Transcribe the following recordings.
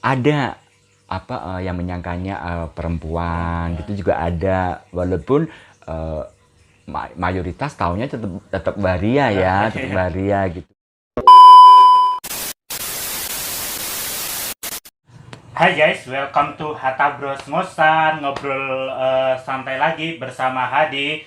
ada yang menyangkanya perempuan gitu juga ada, walaupun mayoritas taunya tetap waria ya, tetap waria gitu. Hai guys, welcome to Hatta Bros Ngosan, ngobrol santai lagi bersama Hadi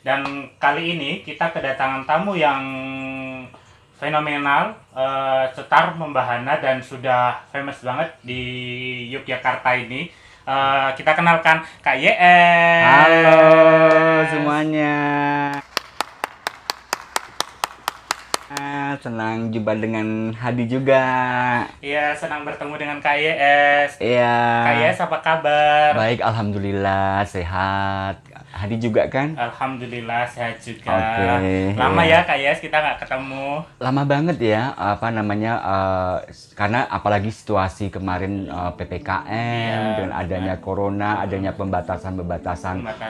dan kali ini kita kedatangan tamu yang fenomenal, cetar membahana dan sudah famous banget di Yogyakarta ini. Kita kenalkan Kak YS. Halo semuanya. Senang jumpa dengan Hadi juga. Iya, senang bertemu dengan Kak YS. Iya. Kak YS apa kabar? Baik, alhamdulillah sehat. Hadi juga kan? Alhamdulillah sehat juga. Oke, Lama iya. ya Kak YS kita nggak ketemu. Lama banget ya, karena apalagi situasi kemarin PPKM Iya, dengan adanya corona, adanya pembatasan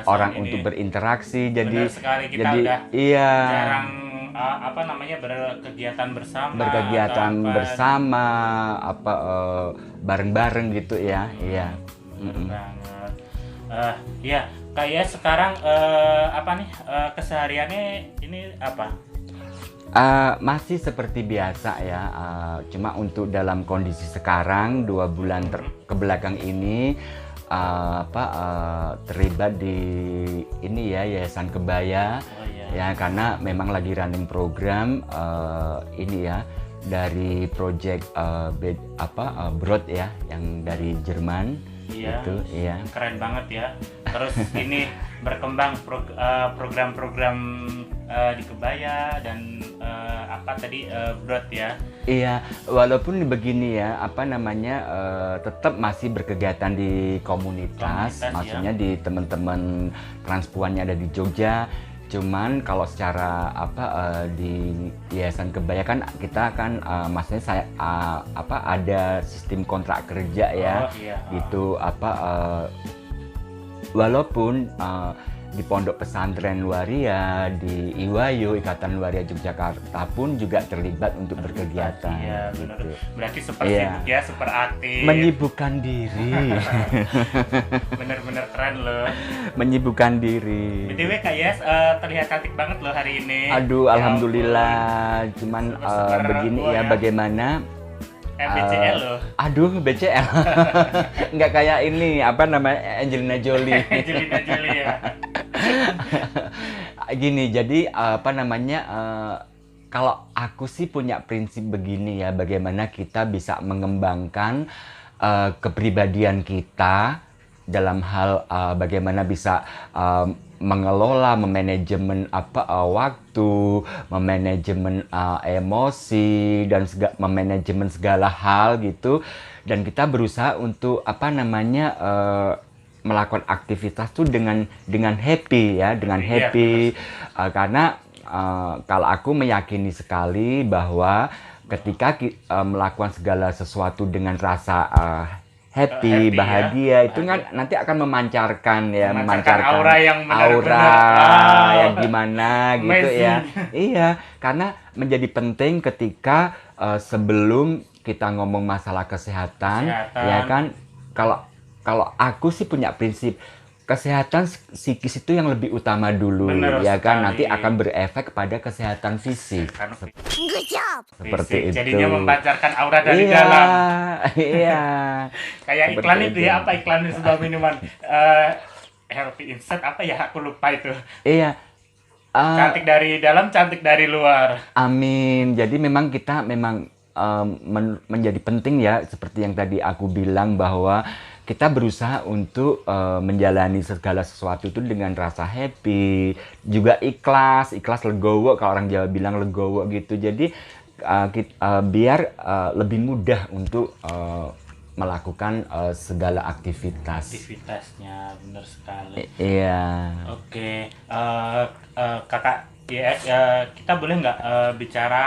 orang ini. untuk berinteraksi, Benar sekali, kita udah iya. jarang berkegiatan bersama. Berkegiatan atau apa. bersama, bareng-bareng gitu ya, iya. Bener banget. Iya, kayak sekarang kesehariannya ini apa? Masih seperti biasa ya, cuma untuk dalam kondisi sekarang 2 bulan kebelakang ini terlibat di ini ya, Yayasan Kebaya. Oh iya. Ya, karena memang lagi running program ini ya, dari project Broad ya, yang dari Jerman. Iya. Itu iya. Keren banget ya. Terus ini berkembang program-program di Kebaya dan Broad ya. Iya, walaupun begini ya, tetap masih berkegiatan di komunitas, maksudnya ya. di teman-teman transpuannya ada di Jogja. Cuman kalau secara di Yayasan Kebaya kan kita kan maksudnya saya ada sistem kontrak kerja ya. Oh, iya. Gitu walaupun di Pondok Pesantren Waria, di IWAYU, Ikatan Waria Yogyakarta pun juga terlibat untuk berkegiatan. Iya, gitu. benar. Berarti super Iya. sibuk ya, super aktif. Menyibukkan diri. Bener-bener keren loh. Menyibukkan diri. BTW Kak Yes, terlihat cantik banget loh hari ini. Aduh, Ya alhamdulillah. Cuman Super-super begini tua ya, ya. bagaimana? BCL loh. Aduh, BCL. Nggak kayak ini, Angelina Jolie. Angelina Jolie ya. Gini, jadi kalau aku sih punya prinsip begini ya, bagaimana kita bisa mengembangkan kepribadian kita dalam hal bagaimana bisa mengelola, memanajemen waktu, memanajemen emosi dan memanajemen segala hal gitu. Dan kita berusaha untuk melakukan aktivitas tuh dengan happy ya, dengan happy. Karena kalau aku meyakini sekali bahwa ketika melakukan segala sesuatu dengan rasa happy, bahagia, itu kan nanti akan memancarkan aura yang yang gimana gitu ya. Iya, karena menjadi penting ketika sebelum kita ngomong masalah kesehatan. Ya kan, kalau aku sih punya prinsip kesehatan psikis itu yang lebih utama dulu. Bener ya kan, sekali. nanti akan berefek pada kesehatan fisik. Good job. Seperti itu. Jadinya memancarkan aura dari dalam. Iya. Kayak Seperti iklan itu itu. ya, apa iklan sebuah minuman? Healthy Instant apa ya, aku lupa itu. Iya. Cantik dari dalam, cantik dari luar. Amin. Jadi memang kita menjadi penting ya, seperti yang tadi aku bilang, bahwa kita berusaha untuk menjalani segala sesuatu itu dengan rasa happy, juga ikhlas legowo, kalau orang Jawa bilang legowo gitu. Jadi biar lebih mudah untuk melakukan segala Aktivitasnya, benar sekali. Iya. Oke, Kakak YS, kita boleh nggak bicara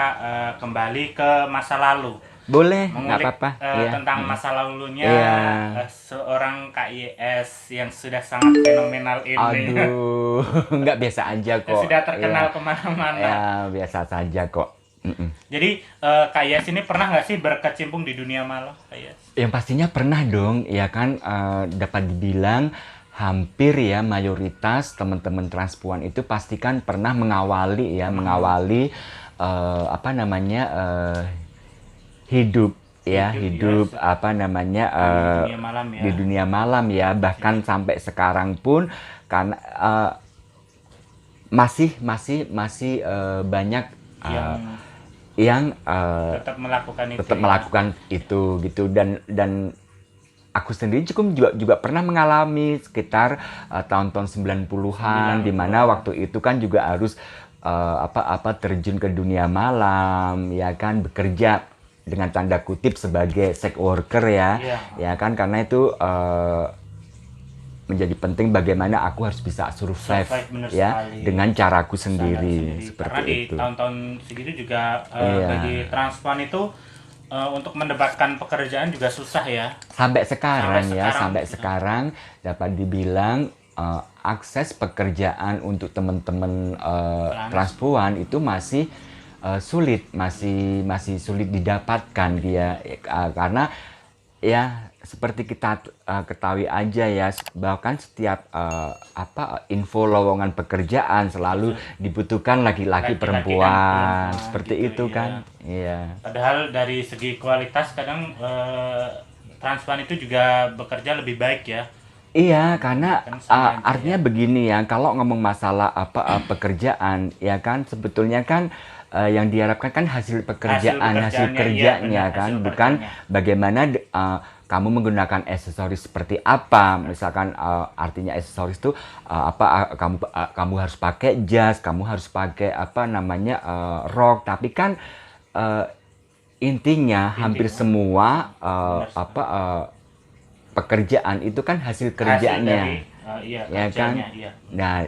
kembali ke masa lalu? Boleh, nggak mengulik apa-apa. Iya. tentang masa lalunya Iya. seorang Kak YS yang sudah sangat fenomenal ini. Aduh, nggak, biasa aja Yang kok. sudah terkenal Iya. kemana-mana. Ya, biasa saja kok. Jadi Kak YS ini pernah nggak sih berkecimpung di dunia malam, Kak YS? Yang pastinya pernah dong, ya kan, dapat dibilang hampir ya mayoritas teman-teman transpuan itu pastikan pernah mengawali ya, apa namanya, hidup Hidup, apa namanya, Di dunia malam ya. di dunia malam ya, bahkan sampai sekarang pun karena masih banyak yang Tetap melakukan itu. tetap ya. melakukan itu gitu, dan aku sendiri juga pernah mengalami sekitar tahun-tahun 90-an, di mana waktu itu kan juga harus terjun ke dunia malam, ya kan, bekerja dengan tanda kutip sebagai sex worker ya. Iya. Ya kan, karena itu menjadi penting bagaimana aku harus bisa survive Benar ya sekali. dengan caraku Standar sendiri seperti Karena di itu. tahun-tahun segitu juga Iya. bagi transpuan itu untuk mendapatkan pekerjaan juga susah ya. Sampai sekarang Sampai sekarang dapat dibilang akses pekerjaan untuk teman-teman transpuan itu masih sulit, masih sulit didapatkan dia, karena ya seperti kita ketahui aja ya, bahkan setiap info lowongan pekerjaan selalu dibutuhkan laki-laki perempuan, seperti gitu, itu kan. Iya. Padahal dari segi kualitas kadang transpuan itu juga bekerja lebih baik ya. Iya, karena Kan sama aja artinya begini ya, kalau ngomong masalah pekerjaan, ya kan, sebetulnya kan yang diharapkan kan hasil pekerjaannya, kerjanya iya, kan, hasil bukan kerjanya. bagaimana kamu menggunakan aksesoris seperti apa. Misalkan artinya aksesoris itu kamu harus pakai jas, kamu harus pakai apa namanya rok, tapi kan intinya hampir semua pekerjaan itu kan hasil kerjanya, ya kan. Iya. Nah,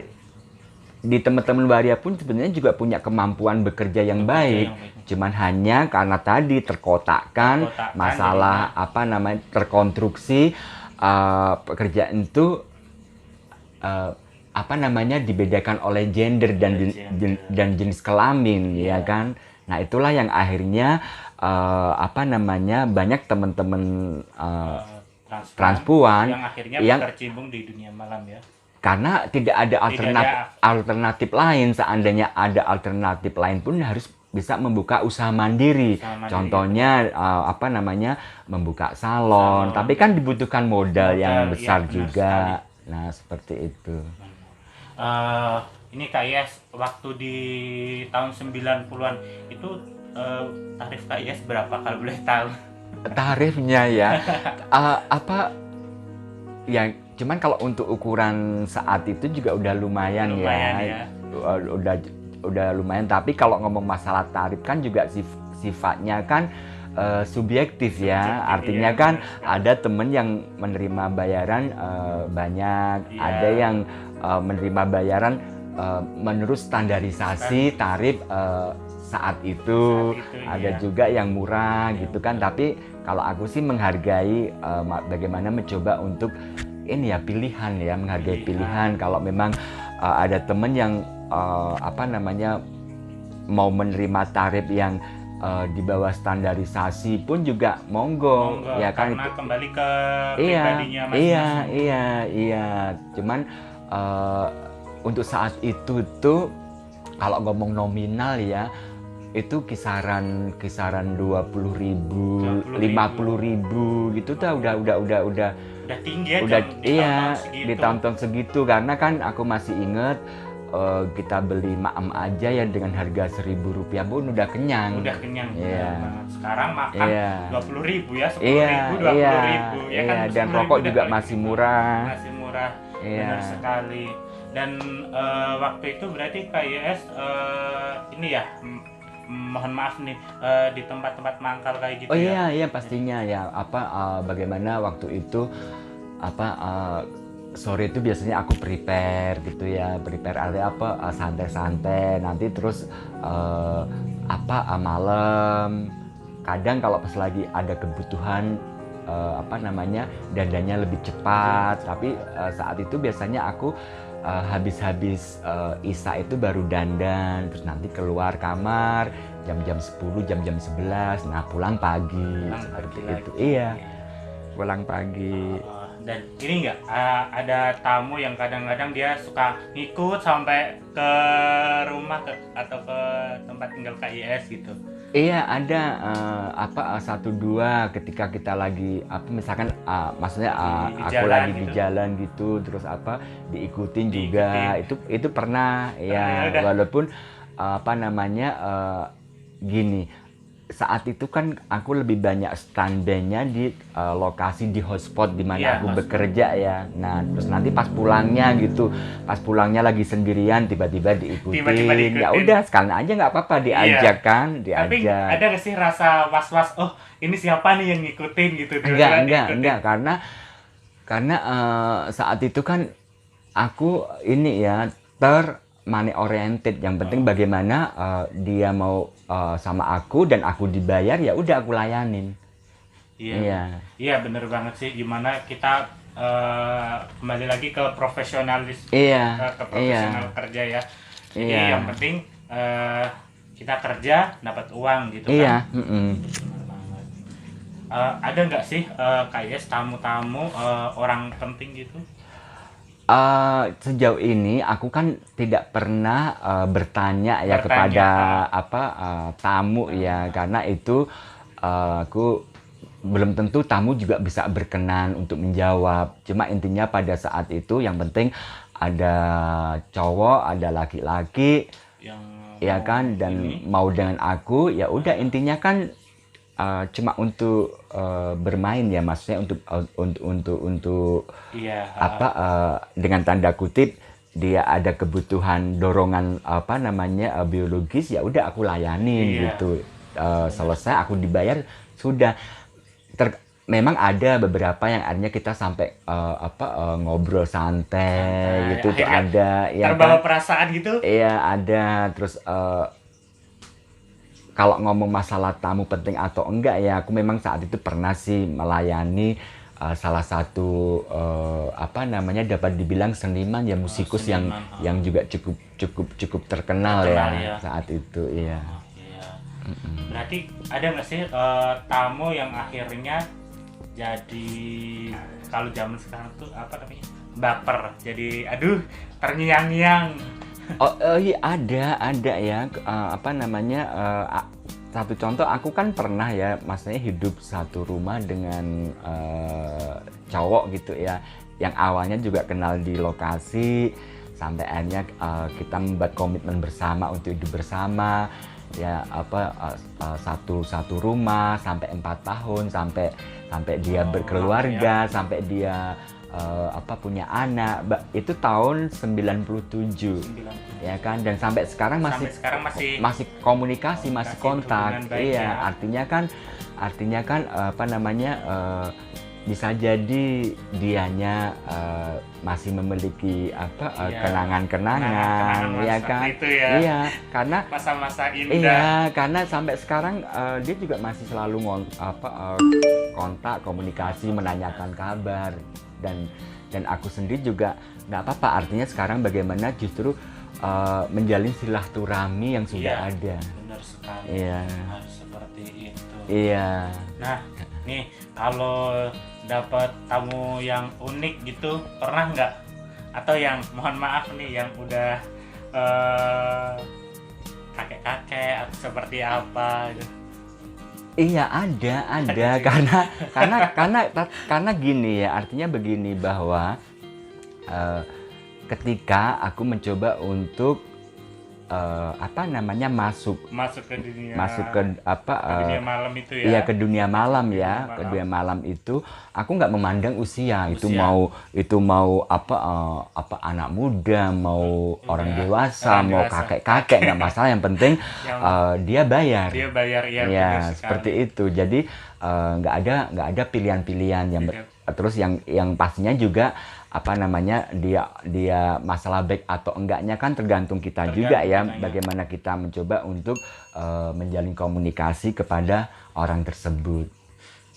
di teman-teman waria pun sebenarnya juga punya kemampuan bekerja yang baik, cuman hanya karena tadi terkotakkan masalah apa namanya, terkonstruksi pekerjaan itu apa namanya, dibedakan oleh gender dan jenis kelamin, ya kan. Nah, itulah yang akhirnya apa namanya, banyak teman-teman transpuan yang akhirnya berkecimpung di dunia malam ya. Karena tidak ada alternatif lain. Seandainya ada alternatif lain pun harus bisa membuka usaha mandiri. Contohnya apa namanya, membuka salon. Tapi kan dibutuhkan modal yang besar juga. Sekali. Nah, seperti itu. Ini Kak Yes, waktu di tahun 90-an itu tarif Kak Yes berapa kalau boleh tahu? Tarifnya ya, ya, cuman kalau untuk ukuran saat itu juga udah lumayan ya. Udah lumayan. Tapi kalau ngomong masalah tarif kan juga sifatnya kan subjektif ya. Artinya kan ada temen yang menerima bayaran banyak, ada yang menerima bayaran menurut standarisasi tarif saat itu, ada juga yang murah gitu kan. Tapi kalau aku sih menghargai bagaimana mencoba untuk ini ya, pilihan ya, menghargai pilihan. Kalau memang ada temen yang apa namanya, mau menerima tarif yang di bawah standarisasi pun juga monggo ya kan. Karena kembali ke pribadinya masing-masing. Iya. Cuman untuk saat itu tuh kalau ngomong nominal ya, itu kisaran 20.000, 50.000 gitu tuh udah tinggi ya. Iya, di tahun-tahun segitu. Karena kan aku masih inget kita beli maem aja ya dengan harga Rp1.000 pun udah kenyang. Iya. Sekarang makan 20.000 ya, 10.000, 20.000 ya kan. Dan rokok juga masih murah. Benar sekali. Dan waktu itu berarti Kak YS ini ya, mohon maaf nih, di tempat-tempat mangkal kayak gitu ya. Iya pastinya ya. Bagaimana waktu itu sore itu biasanya aku prepare gitu ya. Prepare artinya santai-santai. Nanti terus malam kadang kalau pas lagi ada kebutuhan dandannya lebih cepat, tapi saat itu biasanya aku habis Isya itu baru dandan, terus nanti keluar kamar jam-jam 10, jam-jam 11, nah pulang pagi seperti itu. Iya, pulang pagi. Dan ini enggak ada tamu yang kadang-kadang dia suka ngikut sampai ke rumah atau ke tempat tinggal KIS gitu. Iya, ada satu dua ketika kita lagi misalkan maksudnya aku lagi di jalan gitu, terus diikutin juga, itu pernah ya, walaupun gini, saat itu kan aku lebih banyak standby-nya di lokasi di hotspot di mana aku bekerja ya. Nah, terus nanti pas pulangnya lagi sendirian tiba-tiba diikutin. Ya udah, sekalian aja nggak apa-apa diajak kan, diajak. Tapi ada nggak sih rasa was-was, oh ini siapa nih yang ngikutin gitu? Enggak, karena saat itu kan aku ini ya money oriented, yang penting bagaimana dia mau sama aku dan aku dibayar, ya udah aku layanin. Iya bener banget sih, gimana kita kembali lagi ke profesionalis, ke profesional kerja ya. Jadi yang penting kita kerja dapat uang gitu kan. Ada nggak sih KIS tamu-tamu orang penting gitu? Sejauh ini aku kan tidak pernah bertanya kepada tamu ya, karena itu aku belum tentu tamu juga bisa berkenan untuk menjawab. Cuma intinya pada saat itu yang penting ada cowok, ada laki-laki yang ya kan, dan mau dengan aku, ya udah intinya kan cuma untuk bermain ya, maksudnya untuk dengan tanda kutip dia ada kebutuhan dorongan biologis, ya udah aku layanin gitu. Selesai aku dibayar sudah. Memang ada beberapa yang akhirnya kita sampai ngobrol santai gitu, ada ya terbawa perasaan gitu. Iya, ada. Terus kalau ngomong masalah tamu penting atau enggak ya, aku memang saat itu pernah sih melayani salah satu dapat dibilang seniman ya, musikus yang juga cukup terkenal ya saat itu. Iya. Berarti ada nggak sih tamu yang akhirnya jadi, kalau zaman sekarang tuh baper, jadi aduh terngiang-ngiang? Iya, ada ya, satu contoh, aku kan pernah ya, maksudnya hidup satu rumah dengan cowok gitu ya, yang awalnya juga kenal di lokasi, sampai akhirnya kita membuat komitmen bersama untuk hidup bersama ya, satu rumah sampai 4 tahun, sampai dia berkeluarga, sampai dia punya anak. Itu tahun 97 ya kan, dan sampai sekarang masih komunikasi, masih kontak. Iya, artinya kan bisa jadi dianya masih memiliki kenangan-kenangan ya kan. Itu ya. Iya, karena masa-masa indah. Iya, karena sampai sekarang dia juga masih selalu kontak, komunikasi, menanyakan kabar, dan aku sendiri juga nggak apa-apa. Artinya sekarang bagaimana justru menjalin silaturahmi yang sudah ada. Benar sekali. Iya. Harus seperti itu. Iya. Nah, nih kalau dapat tamu yang unik gitu, pernah nggak? Atau yang mohon maaf nih, yang udah kakek-kakek atau seperti apa gitu? Iya, ada karena gini ya, artinya begini, bahwa ketika aku mencoba untuk masuk ke dunia malam itu ya. Iya, ke dunia malam ya, ke dunia malam itu aku nggak memandang usia. Itu mau anak muda, mau orang dewasa, mau kakek-kakek, nggak masalah, yang penting dia bayar ya, seperti itu. Jadi nggak ada pilihan-pilihan, terus yang pastinya juga apa namanya dia masalah baik atau enggaknya kan tergantung kita juga ya, bagaimana kita mencoba untuk menjalin komunikasi kepada orang tersebut.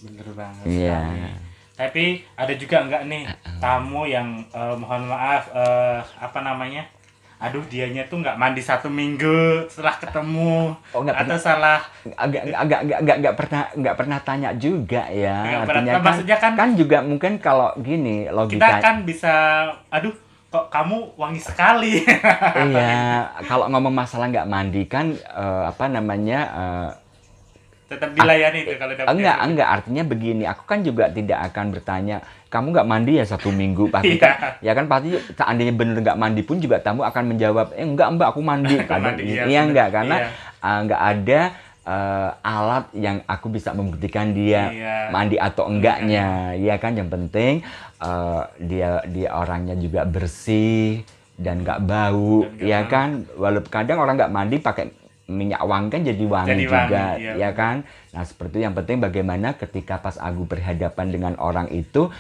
Bener banget. Iya. Tapi ada juga enggak nih tamu yang mohon maaf apa namanya, aduh dianya tuh nggak mandi 1 minggu setelah ketemu, atau salah nggak pernah tanya juga ya, artinya kan juga mungkin kalau gini logika kita kan bisa, aduh kok kamu wangi sekali. Iya, kalau ngomong masalah nggak mandi kan apa namanya tetap dilayani itu kalau enggak, artinya begini, aku kan juga tidak akan bertanya kamu nggak mandi ya 1 minggu pasti kan, ya kan pasti seandainya bener nggak mandi pun juga tamu akan menjawab enggak mbak aku mandi kadang iya enggak, karena nggak ada alat yang aku bisa membuktikan dia mandi atau enggaknya, ya kan, yang penting dia orangnya juga bersih dan nggak bau, ya kan, walaupun kadang orang nggak mandi pakai minyak wangi kan jadi wangi juga, ya kan. Nah seperti itu, yang penting bagaimana ketika pas aku berhadapan dengan orang itu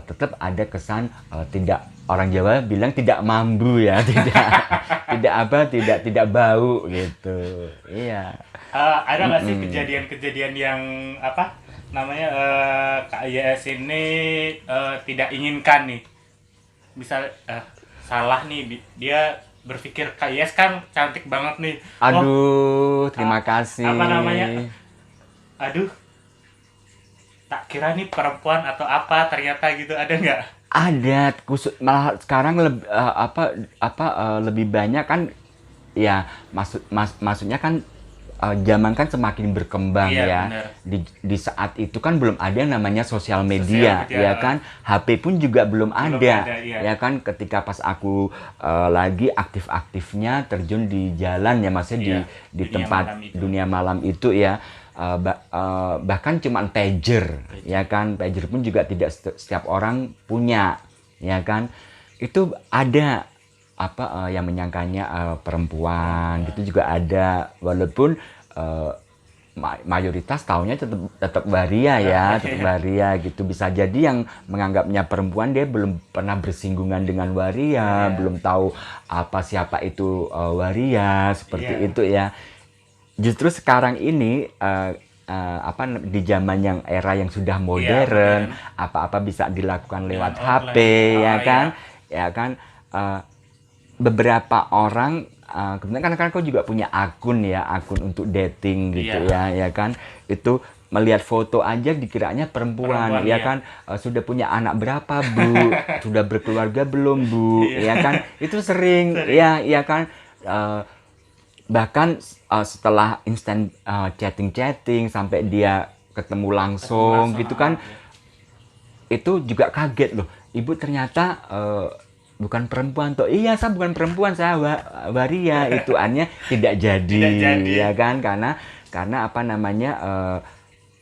tetap ada kesan tidak, orang Jawa bilang tidak mambu ya, tidak bau gitu. Iya. Ada nggak sih kejadian-kejadian yang apa namanya Kak Yes ini tidak inginkan nih, misal salah nih, dia berpikir Kak Yes kan cantik banget nih. Aduh, terima kasih. Apa namanya? Aduh, tak kira nih perempuan atau apa, ternyata gitu, ada nggak? Ada, malah sekarang lebih banyak kan, ya maksudnya kan zaman kan semakin berkembang ya. Di saat itu kan belum ada yang namanya sosial media, ya kan. HP pun juga belum ada, ya kan. Ketika pas aku lagi aktif-aktifnya terjun di jalan ya, maksudnya di tempat dunia malam itu ya, bahkan cuman pager, ya kan. Pager pun juga tidak setiap orang punya, ya kan. Itu ada yang menyangkanya perempuan gitu juga ada, walaupun mayoritas taunya tetap waria ya, tetap waria gitu. Bisa jadi yang menganggapnya perempuan dia belum pernah bersinggungan dengan waria, belum tahu siapa itu waria, seperti itu ya. Justru sekarang ini di zaman yang era yang sudah modern, apa-apa bisa dilakukan lewat HP, ya kan, ya kan. Beberapa orang kebetulan kan aku juga punya akun untuk dating gitu ya kan, itu melihat foto aja dikiranya perempuan ya kan. Sudah punya anak berapa bu, sudah berkeluarga belum bu, ya kan, itu sering. Ya kan, bahkan setelah instant chatting sampai dia ketemu langsung gitu kan, itu juga kaget loh, ibu ternyata bukan perempuan toh. Iya, saya bukan perempuan, saya waria. Itu hanya tidak jadi, ya kan, karena apa namanya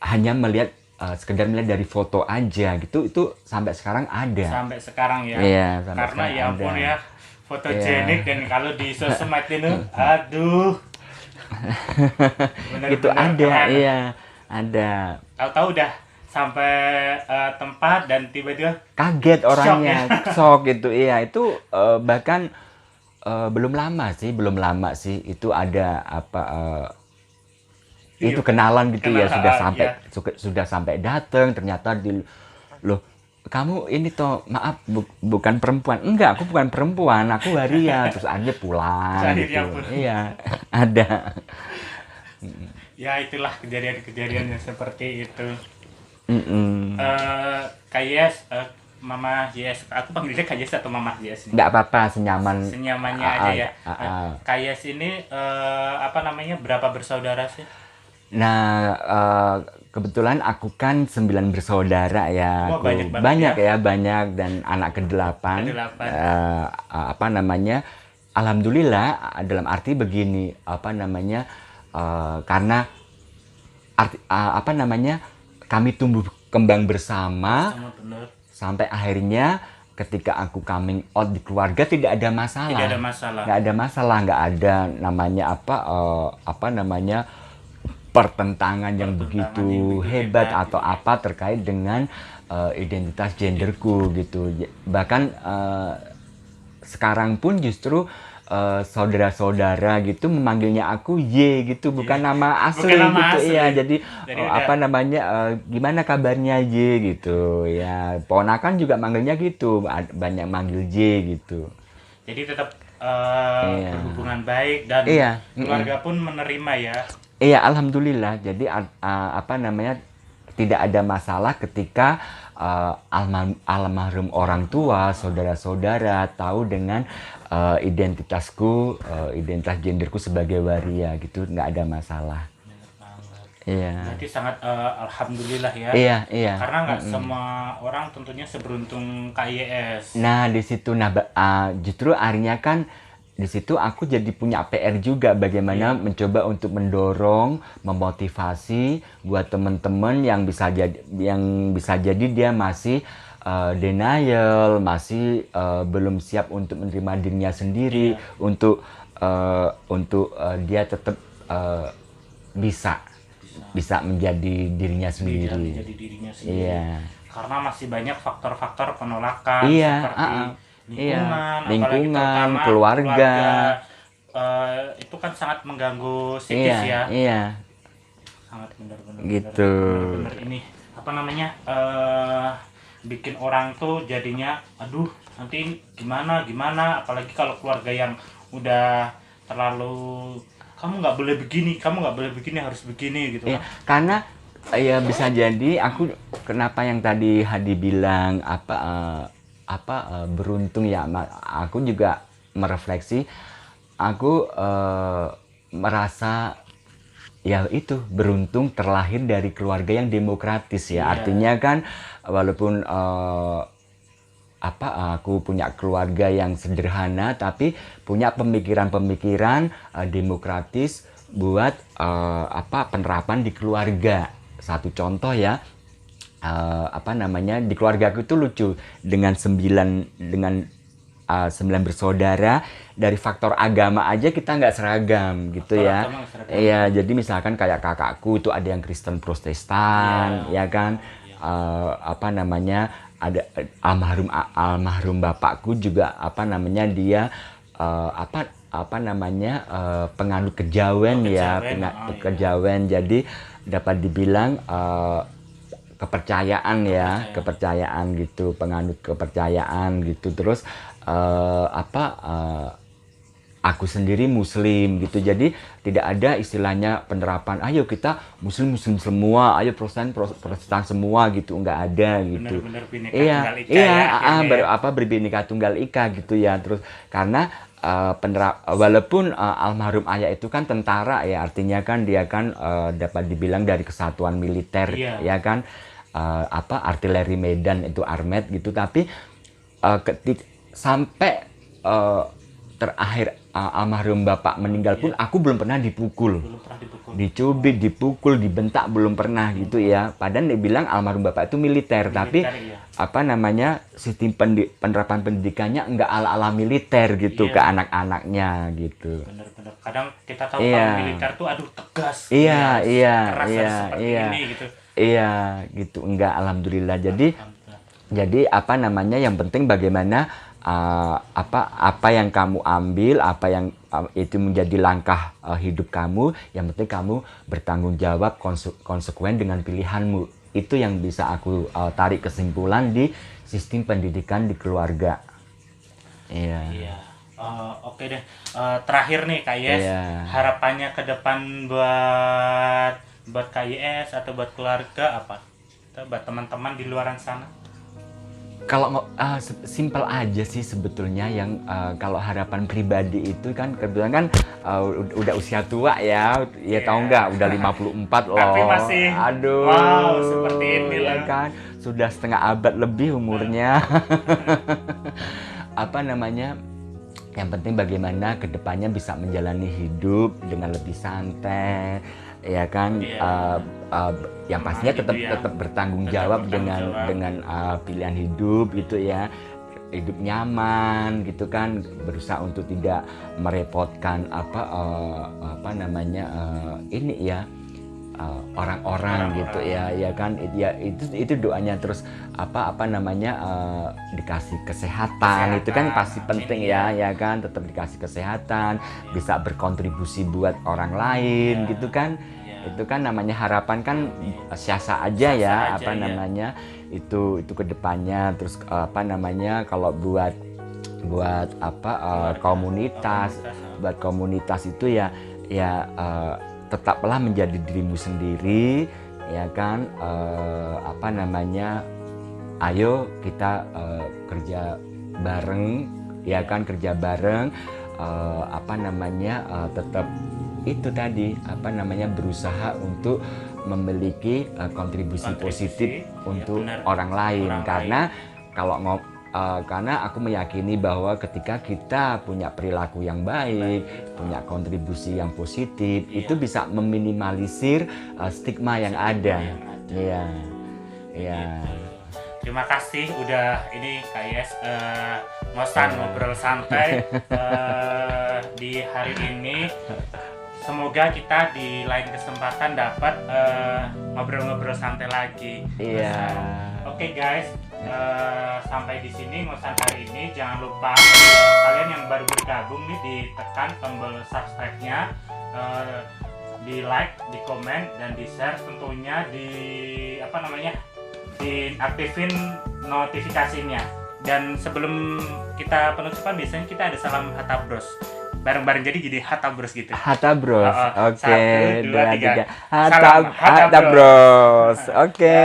hanya melihat sekedar melihat dari foto aja gitu. Itu sampai sekarang ada. Sampai sekarang ya. Iya, karena ya ampun ada. Ya, fotogenik dan kalau di sosmed itu, aduh. Itu ada, iya, ada. Tahu-tahu udah sampai tempat dan tiba-tiba kaget orangnya, shock gitu. Iya, itu bahkan belum lama sih itu ada itu kenalan gitu ya, sudah sampai datang, ternyata loh kamu ini toh, maaf bukan perempuan. Enggak, aku bukan perempuan, aku waria. Terus aja pulang gitu. Iya, ada. Ya itulah kejadian-kejadian yang seperti itu. Kak Yes, Mama Yes, aku panggilnya Kak Yes atau Mama Yes? Nggak apa-apa, senyamannya aja ya. Kak Yes ini apa namanya, berapa bersaudara sih? Nah, kebetulan aku kan 9 bersaudara ya. Banyak ya, banyak, dan anak ke-8. Apa namanya? Alhamdulillah, dalam arti begini, apa namanya? Karena apa namanya? Kami tumbuh kembang bersama sampai akhirnya ketika aku coming out di keluarga tidak ada masalah. Tidak ada masalah. Nggak ada masalah, nggak ada namanya apa namanya pertentangan yang begitu hebat atau apa terkait dengan identitas genderku gitu. Bahkan sekarang pun justru saudara-saudara gitu memanggilnya aku Y gitu, bukan nama asli gitu. Iya, jadi apa namanya, gimana kabarnya Y gitu ya. Ponakan juga manggilnya gitu, banyak manggil Y gitu. Jadi tetap berhubungan baik dan keluarga pun menerima ya. Iya, alhamdulillah. Jadi apa namanya, tidak ada masalah ketika almarhum orang tua, saudara-saudara tahu dengan identitasku, identitas genderku sebagai waria gitu, nggak ada masalah. Iya. Berarti sangat alhamdulillah ya. Iya. Karena nggak semua orang tentunya seberuntung KYS. Nah di situ, justru akhirnya kan di situ aku jadi punya PR juga, bagaimana mencoba untuk mendorong, memotivasi buat teman-teman yang bisa jadi dia masih denial, masih belum siap untuk menerima dirinya sendiri, untuk dia tetap bisa menjadi dirinya sendiri. Iya. Karena masih banyak faktor-faktor penolakan seperti lingkungan, keluarga. Itu kan sangat mengganggu psikis ya. Iya. Sangat benar-benar. Gitu. Benar ini apa namanya, bikin orang tuh jadinya, aduh nanti gimana, apalagi kalau keluarga yang udah terlalu, kamu nggak boleh begini, harus begini gitu. Iya, karena ya bisa jadi aku kenapa yang tadi Hadi bilang beruntung ya, aku juga merefleksi, aku merasa ya itu beruntung terlahir dari keluarga yang demokratis ya. Artinya kan walaupun aku punya keluarga yang sederhana tapi punya pemikiran-pemikiran demokratis buat penerapan di keluarga. Satu contoh ya, di keluarga aku itu lucu, dengan 9 bersaudara, dari faktor agama aja kita nggak seragam gitu ya. Iya, jadi misalkan kayak kakakku itu ada yang Kristen Protestan, ya kan. Ada almarhum bapakku juga dia penganut kejawen ya, kejawen. Jadi dapat dibilang kepercayaan gitu, penganut kepercayaan gitu. Terus aku sendiri muslim gitu, jadi tidak ada istilahnya penerapan ayo kita muslim semua, ayo protestan semua gitu, nggak ada gitu. Berbineka tunggal ika gitu ya. Terus karena walaupun almarhum ayah itu kan tentara ya, artinya kan dia kan dapat dibilang dari kesatuan militer ya kan, artileri Medan itu Armet gitu. Tapi sampai terakhir almarhum bapak meninggal pun aku belum pernah dipukul. Dicubit, dipukul, dibentak belum pernah gitu ya. Padahal dia bilang almarhum bapak itu militer, tapi sistem penerapan pendidikannya enggak ala-ala militer gitu ke anak-anaknya gitu. Benar-benar. Kadang kita tahu kalau militer tuh tegas. Iya. Ini gitu. Iya, gitu. Enggak, alhamdulillah. Jadi yang penting bagaimana apa yang kamu ambil, apa yang itu menjadi langkah hidup kamu, yang penting kamu bertanggung jawab, konsekuen dengan pilihanmu. Itu yang bisa aku tarik kesimpulan di sistem pendidikan di keluarga. Iya. Oke deh. Terakhir nih Kak Yes, harapannya ke depan buat Kak Yes atau buat keluarga apa? Atau buat teman-teman di luaran sana? Kalau simpel aja sih sebetulnya, yang kalau harapan pribadi itu kan kebetulan kan udah usia tua ya tahu nggak, udah 54 loh. Tapi masih seperti ini ya kan, sudah setengah abad lebih umurnya. Yang penting bagaimana kedepannya bisa menjalani hidup dengan lebih santai, ya kan. Yang pastinya tetap bertanggung jawab dengan pilihan hidup gitu ya, hidup nyaman gitu kan, berusaha untuk tidak merepotkan orang-orang gitu ya, ya kan, ya itu doanya. Terus apa namanya, dikasih kesehatan itu kan pasti penting ya, ya kan, tetap dikasih kesehatan, bisa berkontribusi buat orang lain gitu kan. Itu kan namanya harapan kan, siasa aja ya, apa namanya, itu kedepannya. Terus apa namanya, kalau buat komunitas itu ya tetaplah menjadi dirimu sendiri, ya kan. Apa namanya, ayo kita kerja bareng, ya kan, kerja bareng. Apa namanya, tetap itu tadi, apa namanya, berusaha untuk memiliki kontribusi positif untuk orang lain. Karena karena aku meyakini bahwa ketika kita punya perilaku yang baik, punya kontribusi yang positif, itu bisa meminimalisir stigma yang ada. Iya, iya. Terima kasih udah ini Kak Yes, ngobrol santai di hari ini. Semoga kita di lain kesempatan dapat ngobrol-ngobrol santai lagi. Iya. Oke guys, sampai di sini ngosan kali ini. Jangan lupa kalian yang baru bergabung nih, ditekan tombol subscribe-nya, di like, di komen, dan di share. Tentunya diaktifin notifikasinya. Dan sebelum kita penutupan, biasanya kita ada salam Hatta Bros bareng-bareng, jadi Hatta Bros gitu. Hatta Bros. Oke. 1, 2, 3. Hatta Bros. Oke.